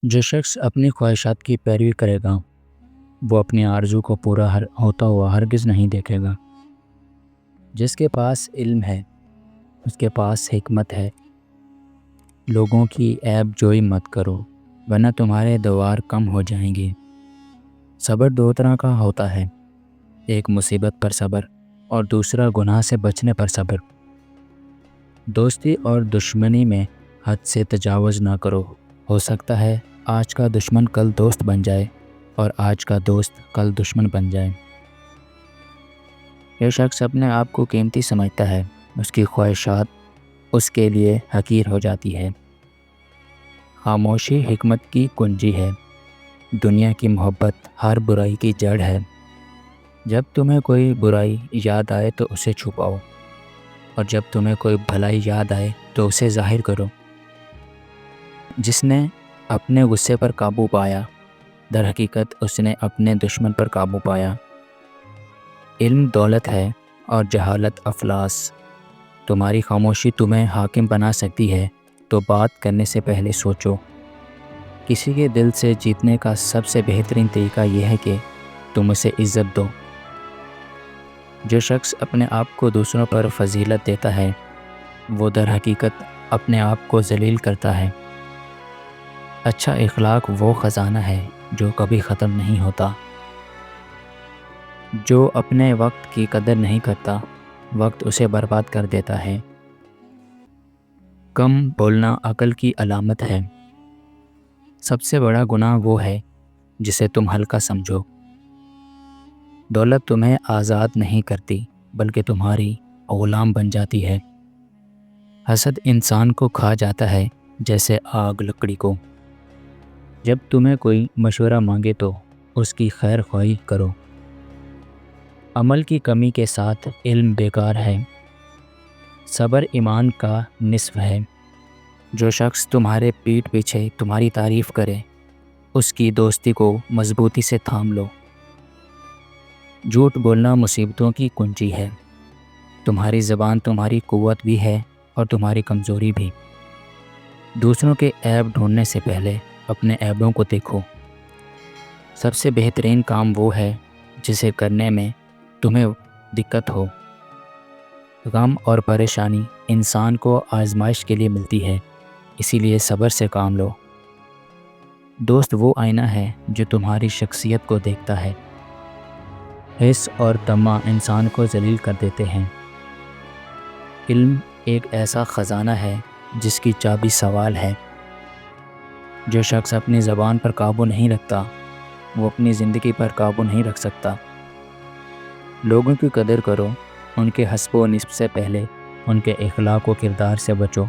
جو شخص اپنی خواہشات کی پیروی کرے گا وہ اپنی آرزو کو پورا ہوتا ہوا ہرگز نہیں دیکھے گا۔ جس کے پاس علم ہے اس کے پاس حکمت ہے۔ لوگوں کی عیب جوئی مت کرو ورنہ تمہارے دوار کم ہو جائیں گے۔ صبر دو طرح کا ہوتا ہے، ایک مصیبت پر صبر اور دوسرا گناہ سے بچنے پر صبر۔ دوستی اور دشمنی میں حد سے تجاوز نہ کرو، ہو سکتا ہے آج کا دشمن کل دوست بن جائے اور آج کا دوست کل دشمن بن جائے۔ یہ شخص اپنے آپ کو قیمتی سمجھتا ہے، اس کی خواہشات اس کے لیے حقیر ہو جاتی ہے۔ خاموشی حکمت کی کنجی ہے، دنیا کی محبت ہر برائی کی جڑ ہے۔ جب تمہیں کوئی برائی یاد آئے تو اسے چھپاؤ، اور جب تمہیں کوئی بھلائی یاد آئے تو اسے ظاہر کرو۔ جس نے اپنے غصے پر قابو پایا، در حقیقت اس نے اپنے دشمن پر قابو پایا۔ علم دولت ہے اور جہالت افلاس۔ تمہاری خاموشی تمہیں حاکم بنا سکتی ہے، تو بات کرنے سے پہلے سوچو۔ کسی کے دل سے جیتنے کا سب سے بہترین طریقہ یہ ہے کہ تم اسے عزت دو۔ جو شخص اپنے آپ کو دوسروں پر فضیلت دیتا ہے وہ در حقیقت اپنے آپ کو ذلیل کرتا ہے۔ اچھا اخلاق وہ خزانہ ہے جو کبھی ختم نہیں ہوتا۔ جو اپنے وقت کی قدر نہیں کرتا وقت اسے برباد کر دیتا ہے۔ کم بولنا عقل کی علامت ہے۔ سب سے بڑا گناہ وہ ہے جسے تم ہلکا سمجھو۔ دولت تمہیں آزاد نہیں کرتی بلکہ تمہاری غلام بن جاتی ہے۔ حسد انسان کو کھا جاتا ہے جیسے آگ لکڑی کو۔ جب تمہیں کوئی مشورہ مانگے تو اس کی خیر خواہی کرو۔ عمل کی کمی کے ساتھ علم بیکار ہے۔ صبر ایمان کا نصف ہے۔ جو شخص تمہارے پیٹھ پیچھے تمہاری تعریف کرے اس کی دوستی کو مضبوطی سے تھام لو۔ جھوٹ بولنا مصیبتوں کی کنجی ہے۔ تمہاری زبان تمہاری قوت بھی ہے اور تمہاری کمزوری بھی۔ دوسروں کے عیب ڈھونڈنے سے پہلے اپنے عیبوں کو دیکھو۔ سب سے بہترین کام وہ ہے جسے کرنے میں تمہیں دقت ہو۔ غم اور پریشانی انسان کو آزمائش کے لیے ملتی ہے، اسی لیے صبر سے کام لو۔ دوست وہ آئینہ ہے جو تمہاری شخصیت کو دیکھتا ہے۔ حس اور طمع انسان کو ذلیل کر دیتے ہیں۔ علم ایک ایسا خزانہ ہے جس کی چابی سوال ہے۔ جو شخص اپنی زبان پر قابو نہیں رکھتا وہ اپنی زندگی پر قابو نہیں رکھ سکتا۔ لوگوں کی قدر کرو، ان کے حسب و نسب سے پہلے ان کے اخلاق و کردار سے بچو۔